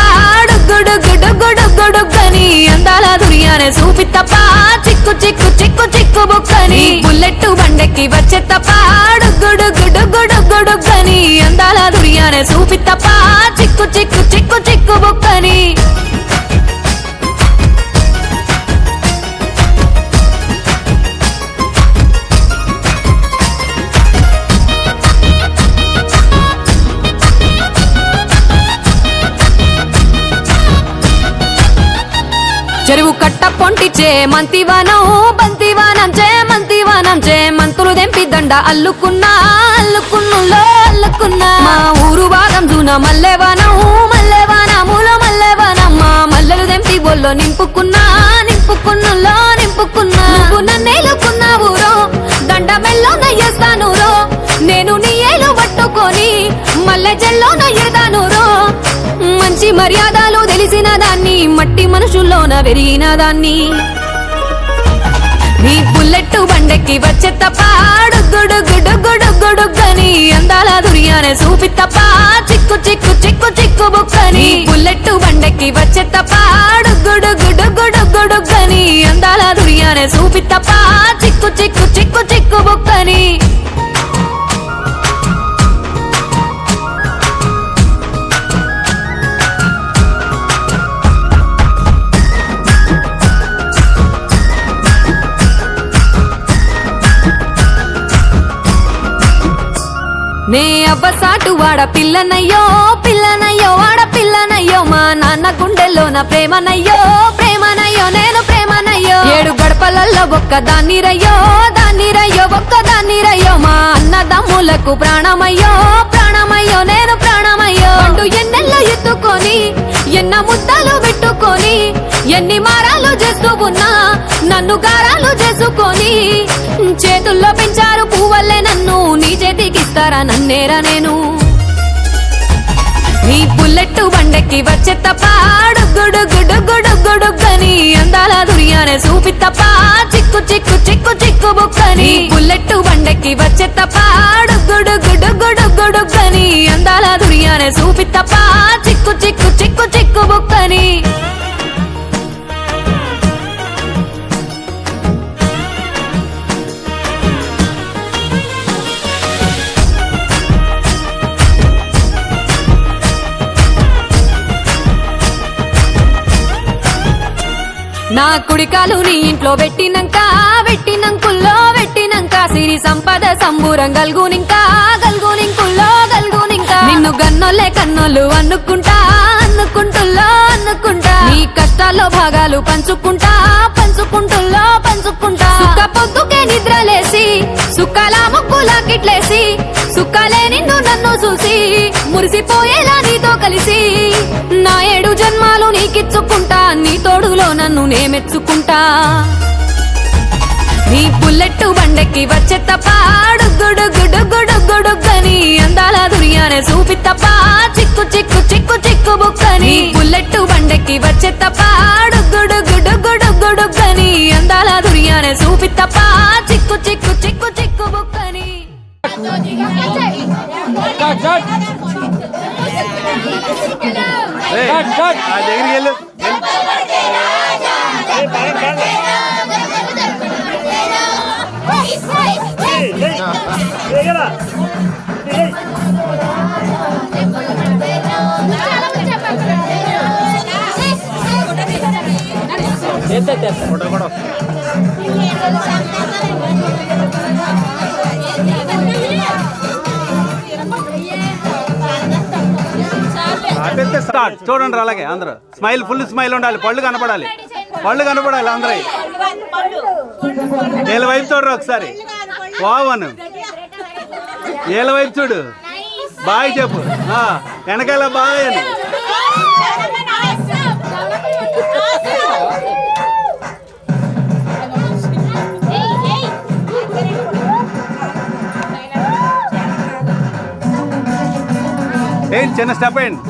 గుడుగుడుగుడుగుడుగుడుగని అందాల దునియానే చూపి తప్ప చిక్కు బుక్కని బుల్లెట్ బండెక్కి వచ్చే తప్ప గుడుగుడుగుడుగుడుగని అందాల దునియానే చూపి తప్ప చిక్కు బుక్కని చెరువు కట్ట పొంటిచే మంతివానం బంతివానం చే మంతులు దెంపి దండ అల్లుకున్నా మా ఊరు భాగం జూన మల్లెవానములో మా మల్లెలు దెంపి బొల్లో నింపుకున్నా నువ్వు నన్నేలుకున్నావు రో దండ మెల్లో నయ్యేస్తాను రో నేను నీ ఏలు పట్టుకొని మల్లె జల్లో నయ్యేదాను రో మంచి మర్యాదలు తెలిసిన దాన్ని మట్టి మనుషుల్లోన పెరిగిన దాన్ని నీ బుల్లెట్ బండెక్కి వచ్చే తప్ప గుడుగుడుగుడుగుడుగని అందాల దునియానే చూపి తప్ప చిక్కు బుక్కని బుల్లెట్ బండెక్కి వచ్చే తప్ప గుడుగుడుగుడుగుడుగని అందాల దునియానే చూపి తప్ప చిక్కు బుక్కని నే అవ్వసాటు వాడ పిల్లనయ్యో ఆడ పిల్లనయ్యో మా నాన్న గుండెల్లో నా ప్రేమనయ్యో నేను ప్రేమనయ్యో 7 గడపలలో ఒక్కదాన్ని రయ్యో ఒక్కదాన్ని రయ్యో మా అన్నదమ్ములకు ప్రాణమయ్యో నేను ప్రాణమయ్యో అంటూ ఎన్నెల్లో ఎత్తుకొని ఎన్న ముద్దలు పెట్టుకొని ఎన్ని మారాలు చేస్తూ ఉన్నా నన్ను గారాలు చేసుకొని చేతుల్లో పెంచారు పువ్వల్లే నన్ను నీ చేతికిస్తారా నన్నేరా నేను నీ బుల్లెట్టు బండెక్కి వచ్చే తప్ప గుడుగుడుగుడుగుడుగని అందాల దుర్యానే చూపి తప్ప చిక్కు బుక్కని బుల్లెట్టు బండెక్కి వచ్చే తప్ప గుడుగుడుగుడుగుడుగని అందాల దుర్యానే చూపి తప్ప చిక్కు బుక్కని నా కుడికాలు నీ ఇంట్లో పెట్టినంక సిరి సంపద సంబూరం గల్గునింకా నిన్ను గన్నోళ్ళే కన్నోళ్ళు అనుకుంటా నీ కష్టాల్లో భాగాలు పంచుకుంటా సుక్క పొద్దుకే నిద్రలేసి సుక్కల ముక్కులా కిట్లేసి సుక్కలే నిన్ను నన్ను చూసి మురిసిపోయేలా నీతో కలిసి నా 7 జన్మాలు నీకిచ్చుకుంటా నీ తోడులో నన్ను నేమెచ్చుకుంటా నీ బుల్లెట్టు బండెక్కి వచ్చే తప్ప గుడుగుడుగుడుగుడుగని అందాల దుర్యానే చూపి తప్ప చిక్కు బుక్కని బుల్లెట్టు బండెక్కి వచ్చే తప్ప గుడుగుడుగుడుగుడుగని అందాల దుర్యానే చూపి తప్ప చిక్కు బుక్కని చూడండి అలాగే అందరూ స్మైల్ ఫుల్ స్మైల్ ఉండాలి పళ్ళు కనపడాలి అందరూ ఏళ్ళ వైపు చూడరు ఒకసారి వావను ఏళ్ళ వైపు చూడు బాయ్ చెప్పు వెనకాల బాయ్ అని ఏంటి చిన్న స్టెప్ ఏంటి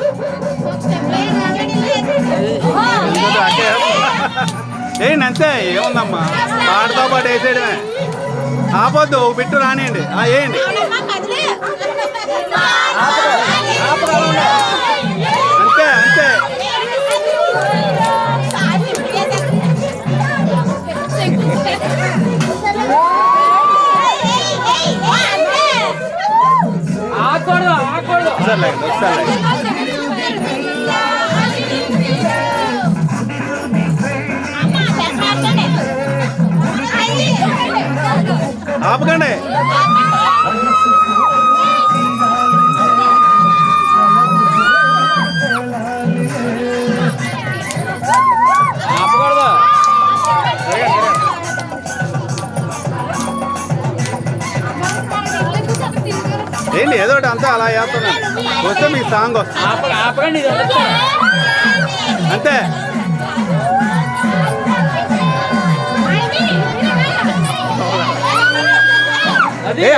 ఏంటి అంతే ఏముందమ్మా పాటతో పాటు వేసేయడమే ఆపొద్దు బిట్టు రానియండి ఏంటి అంతే ఒకసారి ఆపకండి ఏంటి ఏదో అంతా అలా చేస్తున్నా వస్తే మీ సాంగ్ వస్తుంది అంతే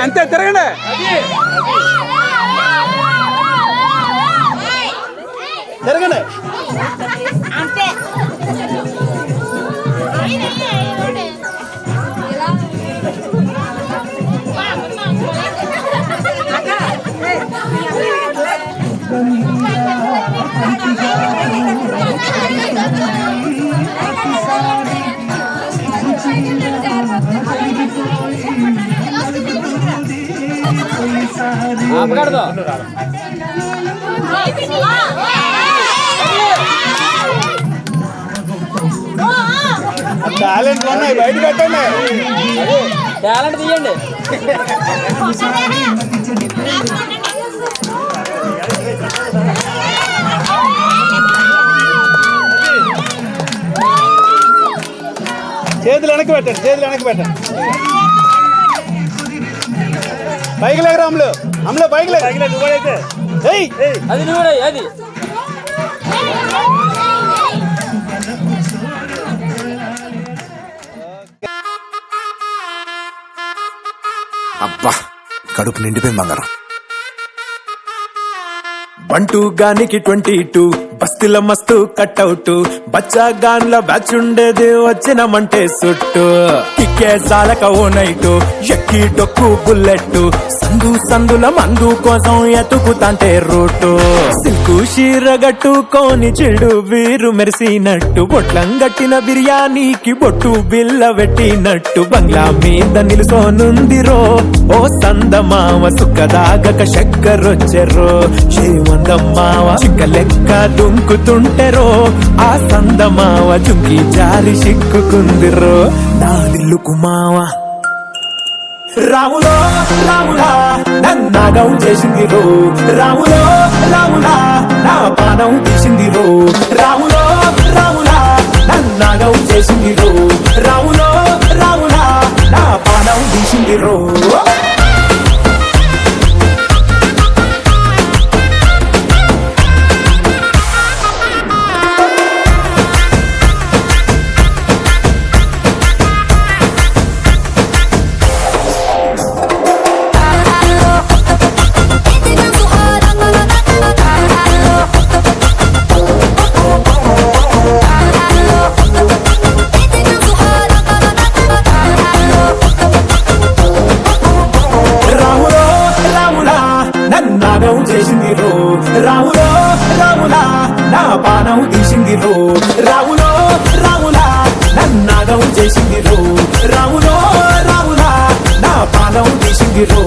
అంతే తిరగండి టాలెంట్ ఉన్నాయి బయట పెట్టండి టాలెంట్ తీయండి వెనక్కి పెట్టండి, చేతులు వెనక్కి పెట్టండి. పైకి లేకరా అమ్ములు, అమ్ములు పైకి లేక. అది నువ్వు అది అబ్బా కడుపు నిండిపోయింది బంగారం. 1 గానికి 22 బస్తీల మస్తు కట్అవుట్ బచ్చా గాన్ల బ్యాచ్ ఉండేది వచ్చినమంటే సుట్టు కిక్కే సాలక ఓ నైటు ఎక్కి డొక్కు బుల్లెట్ సందుల మందు కోసం ఎతుకుతాంటే రూటు సిల్కు షీరగట్టుకోని చెడు వీరు మెరిసినట్టు బొట్లం గట్టిన బిర్యానీకి బొట్టు బిల్ల పెట్టినట్టు బంగ్లా మీద నిలుసోనుందిరో ఓ సందమావ సుక్కదాగక చక్కరొచ్చెరో శ్రీమందమ్మావ చిక్క లెక్క దుంకుతుంటెరో ఆ సందమావ చుంకి జారి సిక్కుకుందిరో నా నిల్లుకు మావ రాములో రాములా నన్నాగం చేసిందిరో రాములో రాములా నా పానం తీసిందిరో రాములో రాములా నన్నాగం చేసిందిరో రాములో రాములా నా పానం తీసిందిరో చేసిందిరో రాములో రాములా నా పానం తీసిందిరో రాములో రాములా నన్నాగం చేసిందిరో రాములో రాములా నా పానం తీసిందిరో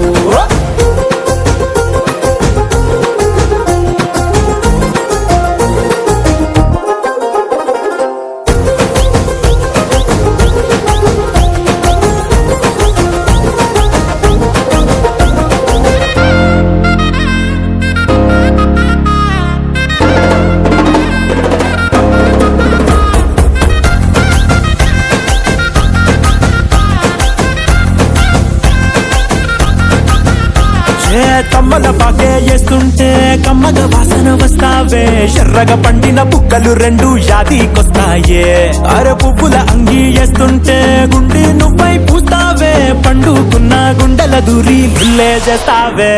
కమ్మల పాకే వేస్తుంటే కమ్మగ వాసన వస్తావే ఎర్రగా పండిన బుక్కలు 2 యాదికొస్తాయే అర పువ్వుల అంగి వేస్తుంటే గుండె నువ్వై పూస్తావే పండుకున్న గుండెల దూరి లిల్లే చేస్తావే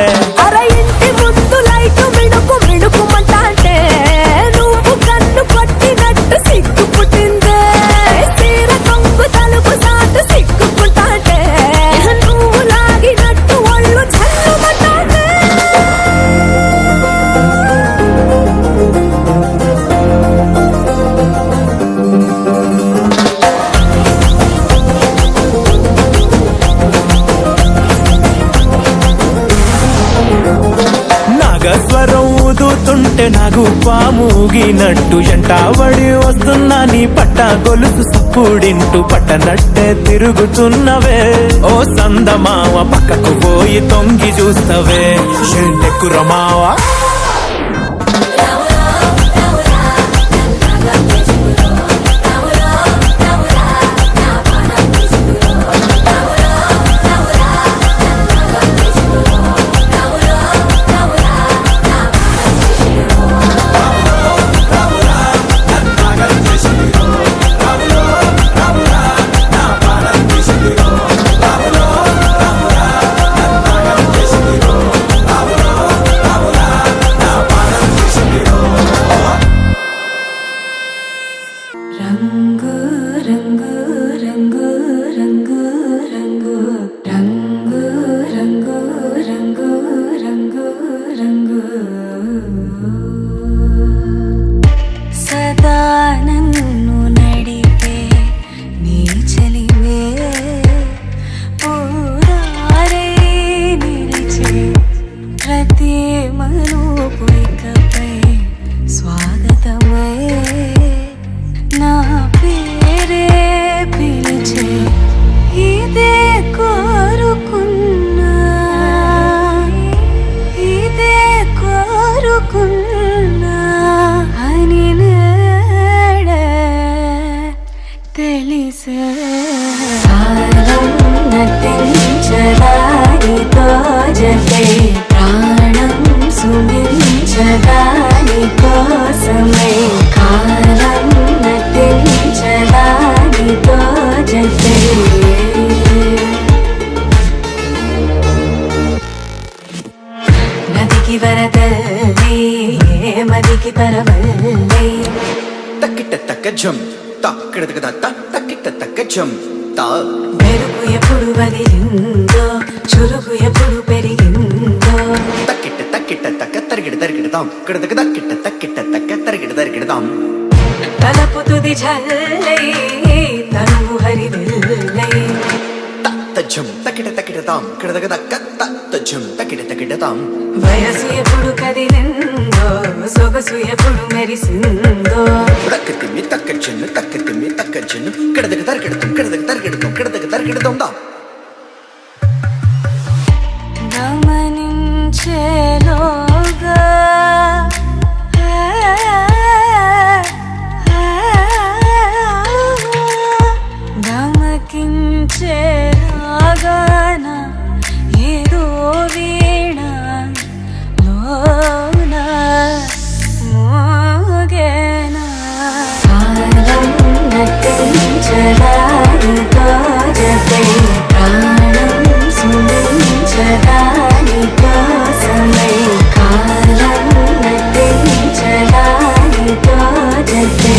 అర ఇంటి ముందు లైట్ మిడుకు మిడుకుమంటే నువ్వు కన్ను కొట్టినట్టు సిగ్గు పుట్టిందే చీర కొంగు తలుపు సాటు సిగ్గుకుంటాంటే నువ్వు లాగినట్టు ఒళ్ళు చల్లుమంటాంటే నాగస్వరం ఊదుతుంటే నాకు పాముగినట్టు ఎంటావడి వస్తున్నా నీ పట్ట గొలుసు సప్పుడింటూ పట్టనట్టే తిరుగుతున్నవే ఓ సందమావ పక్కకు పోయి తొంగి చూస్తవే షెల్లెక్కురమావా నటించదానితో జతే ప్రాణం సుమించదాని కోసమై కాలం నటించదానితో జతే నదికి వరదల్లే మదికి పరవల్లే తక్కిట తక్క జం తక్కిట తక్కిట తక్క జం తా మెరుపు ఎప్పుడు వదిలిందో చురుకు ఎప్పుడు పెరిగిందో తక్కిట తక్కిట తక్క తరిగిడ తరిగిడతాం కిడతక తక్కిట తక్కిట తక్క తరిగిడ తరిగిడతాం తలపు తుది జల్లై తనువు హరివిల్లై తజ్జం తక్కిట తక్కిడతాం కిడతక తక్క తజ్జం తక్కిట తక్కిడతాం వయసు ఎప్పుడు కదిలిందో సొగసు ఎప్పుడు మెరిసిందో తక్కతిమ్మి తక్కజ్జను తక్కతిమ్మి తక్కజ్జను కిడతక తరిగిడతాం కిడతక తరిగిడతాం కిడతక తరిగిడతాం దా గమనించేలోగా గమకించేలాగాన ఏదో వీణ లోన మోగేనా కాలం నటించదానితో జతే ప్రాణం సుమించదాని కోసమై కాలం నటించదానితో జతే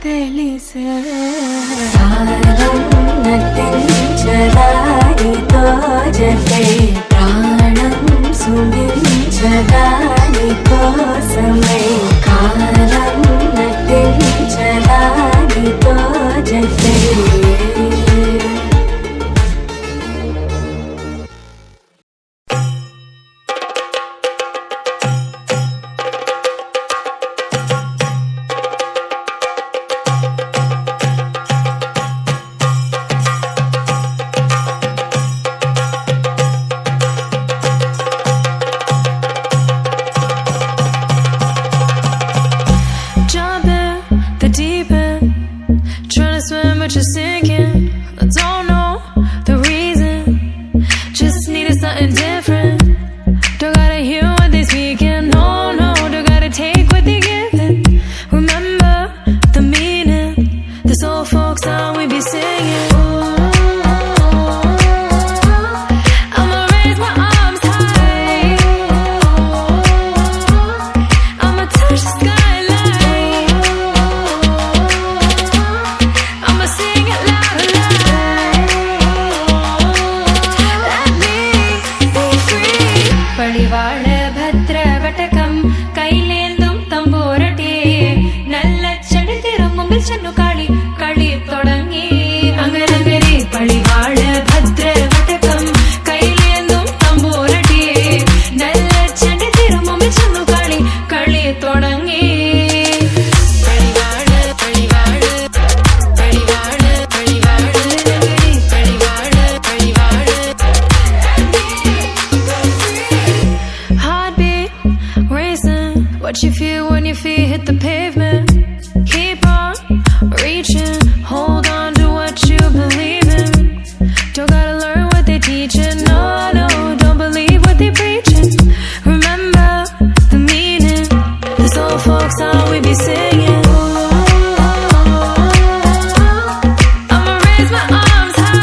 తెలిసే కాలం నటించదానితో జతే ప్రాణం సుమించదాని కోసమై కాలం నటించదానితో జతే Jump in the deep end, trying to swim but you're sinking. I don't know the reason, just needed something different. Don't gotta hear what they speaking, no, no, don't gotta take what they giving. Remember the meaning, this old folk song we be singing. I'ma raise my arms high, I'ma touch the skyline, I'ma sing it loud and loud. Let me be free. പടിവാള ഭദ്രവടകം കൈലേന്തും തമ്പൂരട്ടി നല്ല ചെടിത്തിരും മുമ്പിൽ ചെന്നു കളി കളി തുടങ്ങി അങ്ങനെ പടിവാള ഭദ്രവടകം കൈലേന്തും തമ്പൂരട്ടി നല്ല ചെടിത്തിരും മുമ്പിൽ ചെന്നു കളി കളി തുടങ്ങി പടിവാള പടിവാള പടിവാള പടിവാള പടിവാള പടിവാള Heartbeat racing, what you feel when your feet hit the pavement. Keep on reaching, hold on to what you believe in. Don't gotta learn what they teaching, no, no, don't believe what they preaching. Remember the meaning, this old folk song we be singing. I'ma raise my arms high.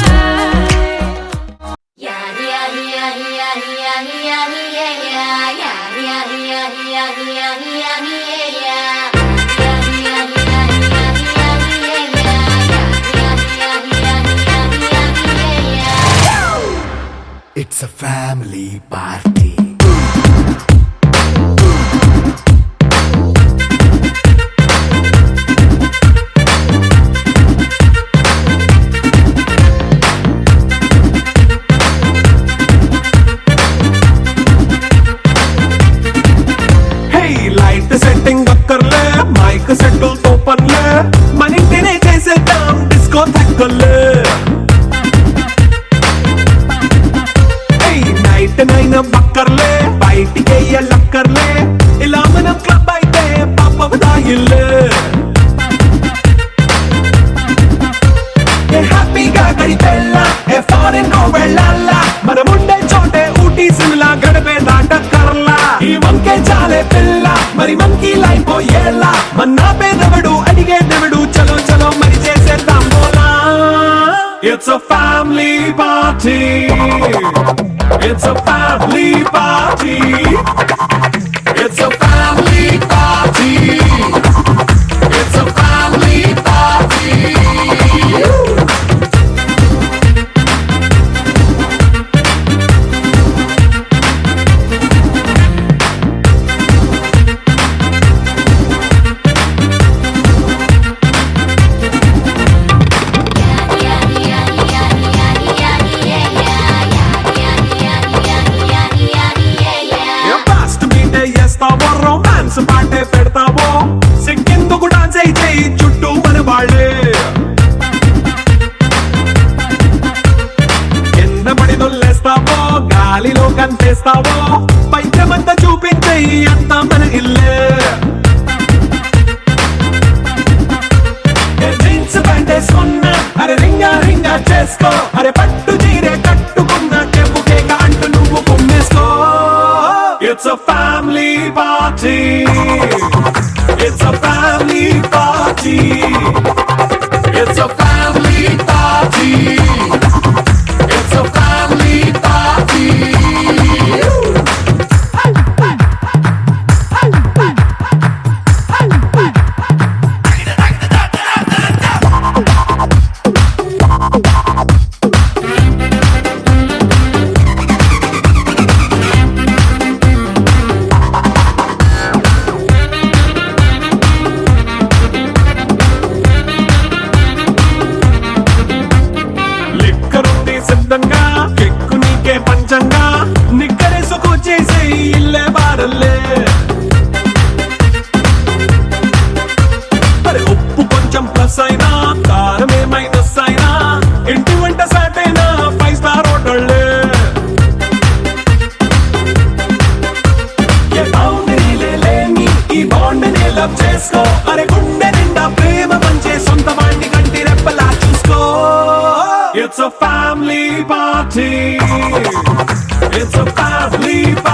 It's a family party. Hey, light setting అక్కర్లే mic సెట్టుల్ తో పనిలే మన ఇంటినే చేసేద్దాం disco థక్కర్లే night nine బక్కర్లే బయటికి లక్కర్లే ఇలా మనం club అయితే పాప దాయిల్లే ఎక్కడి పెళ్ళ ఏ ఫారెన్ వెళ్ళాలా మనముండే చోటే ఊటీ సిమ్లా గడిపే దాట కర్లా ఈ వంకే చాలే పిల్ల మరి మంకీ లైఫ్ పోయేలా మన్నా పేదవడు అడిగేదెవడు చలో చలో మరి చేసేద్దాం బోలా It's a family party. It's a family party. It's a family party. It's a family party. Fast మీటే చేస్తావో రొమాన్స్ పాటే పెడతావో సిక్కిందుకు డాన్స్ అయి చేయి చుట్టూ మన వాళ్ళే కింద పడి దొల్లేస్తావో గాలిలో కంటేస్తావో పైద్యమంతా చూపించేయి అంతా మన ఇల్లే జీన్స్ ప్యాంట్ వేసుకున్నా అరే రింగా రింగా చేసుకో అరే పట్టు చీరే కట్టుకున్నా చెవు కేక అంటూ నువ్వు కుమ్మేసుకో It's a family party. It's a family party. It's a family party. It's a family party. లిక్కరుంది సిద్ధంగా కెక్కు నీకే పంచంగా నిక్కరేసుకు చేసే ఇల్లే బారల్లే మరి ఉప్పు కొంచెం ప్లస్ అయినా కారమే మైనస్ అయినా ఇంటి వంట సాటైనా 5 స్టార్ హోటళ్ళే ఏ బౌండరీలే లేని ఈ బాండ్ని లవ్ చేసుకో అరే గుండె నిండా ప్రేమ పంచే సొంత వాణ్ణి కంటి రెప్పలా చూసుకో It's a family party. It's a family party.